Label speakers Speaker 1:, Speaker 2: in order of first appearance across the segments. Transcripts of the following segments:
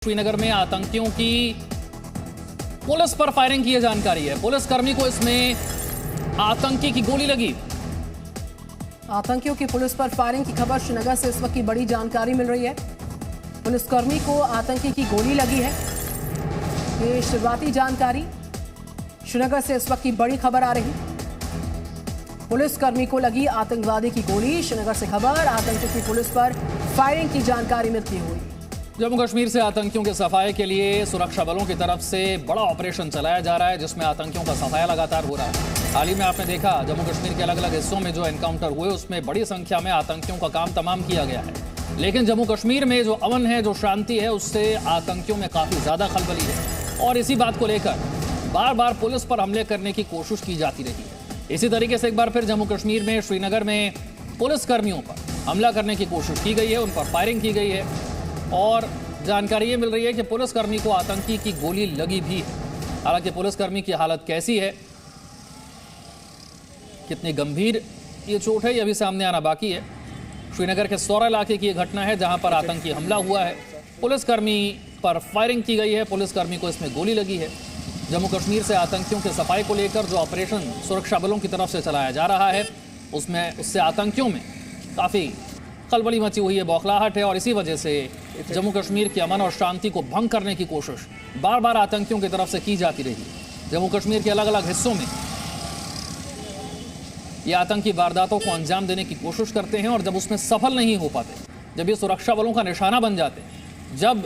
Speaker 1: श्रीनगर में आतंकियों की पुलिस पर फायरिंग की जानकारी है। पुलिसकर्मी को इसमें आतंकी की गोली लगी।
Speaker 2: आतंकियों की पुलिस पर फायरिंग की खबर श्रीनगर से इस वक्त की बड़ी जानकारी मिल रही है। पुलिसकर्मी को आतंकी की गोली लगी है, ये शुरुआती जानकारी। श्रीनगर से इस वक्त की बड़ी खबर आ रही। पुलिसकर्मी को लगी आतंकवादी की गोली। श्रीनगर से खबर, आतंकियों की पुलिस पर फायरिंग की जानकारी मिलती हुई।
Speaker 1: जम्मू कश्मीर से आतंकियों के सफाये के लिए सुरक्षा बलों की तरफ से बड़ा ऑपरेशन चलाया जा रहा है, जिसमें आतंकियों का सफाया लगातार हो रहा है। हाल ही में आपने देखा जम्मू कश्मीर के अलग अलग हिस्सों में जो एनकाउंटर हुए उसमें बड़ी संख्या में आतंकियों का काम तमाम किया गया है। लेकिन जम्मू कश्मीर में जो अमन है, जो शांति है, उससे आतंकियों में काफी ज्यादा खलबली है और इसी बात को लेकर बार बार पुलिस पर हमले करने की कोशिश की जाती रही है। इसी तरीके से एक बार फिर जम्मू कश्मीर में श्रीनगर में पुलिसकर्मियों पर हमला करने की कोशिश की गई है, उन पर फायरिंग की गई है और जानकारी ये मिल रही है कि पुलिसकर्मी को आतंकी की गोली लगी भी है। हालांकि पुलिसकर्मी की हालत कैसी है, कितनी गंभीर ये चोट है, यह भी सामने आना बाकी है। श्रीनगर के सौरा इलाके की यह घटना है जहां पर आतंकी हमला हुआ है। पुलिसकर्मी पर फायरिंग की गई है, पुलिसकर्मी को इसमें गोली लगी है। जम्मू कश्मीर से आतंकियों के सफाई को लेकर जो ऑपरेशन सुरक्षा बलों की तरफ से चलाया जा रहा है उससे आतंकियों में काफी खलबली मची हुई है, बौखलाहट है और इसी वजह से जम्मू कश्मीर के अमन और शांति को भंग करने की कोशिश बार बार आतंकियों की तरफ से की जाती रही। जम्मू कश्मीर के अलग अलग हिस्सों में ये आतंकी वारदातों को अंजाम देने की कोशिश करते हैं और जब उसमें सफल नहीं हो पाते, जब ये सुरक्षा बलों का निशाना बन जाते हैं, जब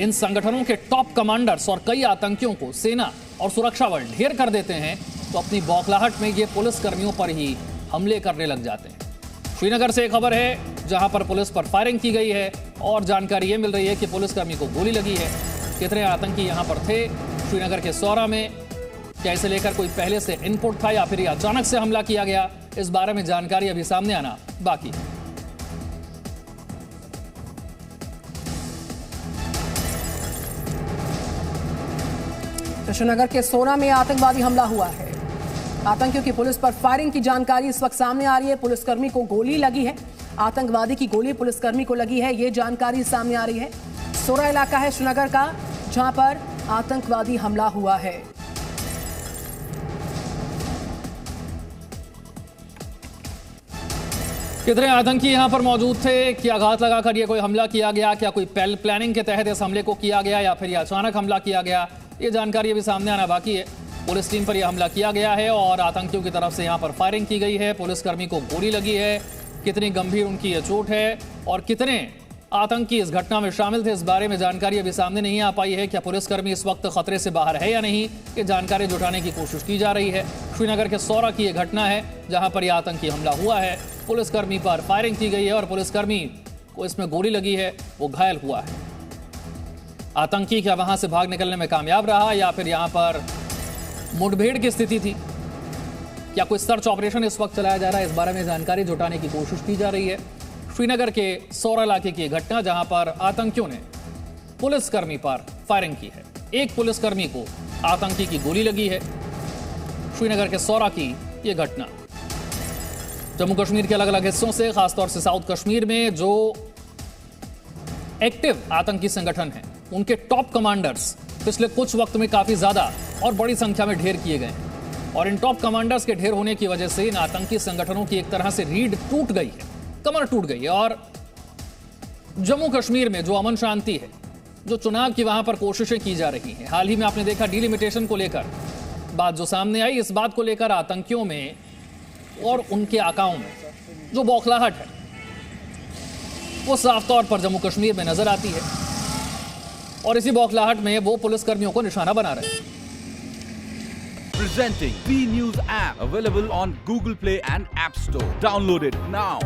Speaker 1: इन संगठनों के टॉप कमांडर्स और कई आतंकियों को सेना और सुरक्षा बल ढेर कर देते हैं, तो अपनी बौखलाहट में ये पुलिसकर्मियों पर ही हमले करने लग जाते हैं। श्रीनगर से एक खबर है जहां पर पुलिस पर फायरिंग की गई है और जानकारी ये मिल रही है कि पुलिसकर्मी को गोली लगी है। कितने आतंकी यहां पर थे श्रीनगर के सौरा में, क्या इसे लेकर कोई पहले से इनपुट था या फिर अचानक से हमला किया गया, इस बारे में जानकारी अभी सामने आना बाकी है।
Speaker 2: श्रीनगर के सोरा में आतंकवादी हमला हुआ है। आतंकियों की पुलिस पर फायरिंग की जानकारी इस वक्त सामने आ रही है। पुलिसकर्मी को गोली लगी है, आतंकवादी की गोली पुलिसकर्मी को लगी है, ये जानकारी सामने आ रही है। सोरा इलाका है श्रीनगर का जहां पर आतंकवादी हमला हुआ है।
Speaker 1: कितने आतंकी यहां पर मौजूद थे, क्या घात लगाकर ये कोई हमला किया गया, क्या कोई प्लानिंग के तहत इस हमले को किया गया या फिर ये अचानक हमला किया गया, ये जानकारी अभी सामने आना बाकी है। पुलिस टीम पर यह हमला किया गया है और आतंकियों की तरफ से यहां पर फायरिंग की गई है। पुलिसकर्मी को गोली लगी है, कितनी गंभीर उनकी यह चोट है और कितने आतंकी इस घटना में शामिल थे, इस बारे में जानकारी अभी सामने नहीं आ पाई है। क्या पुलिसकर्मी इस वक्त खतरे से बाहर है या नहीं, ये जानकारी जुटाने की कोशिश की जा रही है। श्रीनगर के सौरा की यह घटना है जहां पर यह आतंकी हमला हुआ है, पुलिसकर्मी पर फायरिंग की गई है और पुलिसकर्मी को इसमें गोली लगी है, वो घायल हुआ है। आतंकी क्या वहां से भाग निकलने में कामयाब रहा या फिर यहां पर मुठभेड़ की स्थिति थी, क्या कोई सर्च ऑपरेशन इस वक्त चलाया जा रहा है, इस बारे में जानकारी जुटाने की कोशिश की जा रही है। श्रीनगर के सौरा इलाके की घटना जहां पर आतंकियों ने पुलिसकर्मी पर फायरिंग की है, एक पुलिसकर्मी को आतंकी की गोली लगी है। श्रीनगर के सौरा की यह घटना जम्मू कश्मीर के अलग अलग हिस्सों से, खासतौर से साउथ कश्मीर में जो एक्टिव आतंकी संगठन हैं, उनके टॉप कमांडर्स पिछले कुछ वक्त में काफी ज्यादा और बड़ी संख्या में ढेर किए गए हैं और इन टॉप कमांडर्स के ढेर होने की वजह से इन आतंकी संगठनों की एक तरह से रीढ़ टूट गई है, कमर टूट गई है और जम्मू कश्मीर में जो अमन शांति है, जो चुनाव की वहां पर कोशिशें की जा रही हैं, हाल ही में आपने देखा डिलिमिटेशन को लेकर बात जो सामने आई, इस बात को लेकर आतंकियों में और उनके आकाओं में जो बौखलाहट है वो साफ तौर पर जम्मू कश्मीर में नजर आती है और इसी बौखलाहट में वो पुलिसकर्मियों को निशाना बना रहे हैं।
Speaker 3: Presenting B News app, available on Google Play and App Store. Download it now.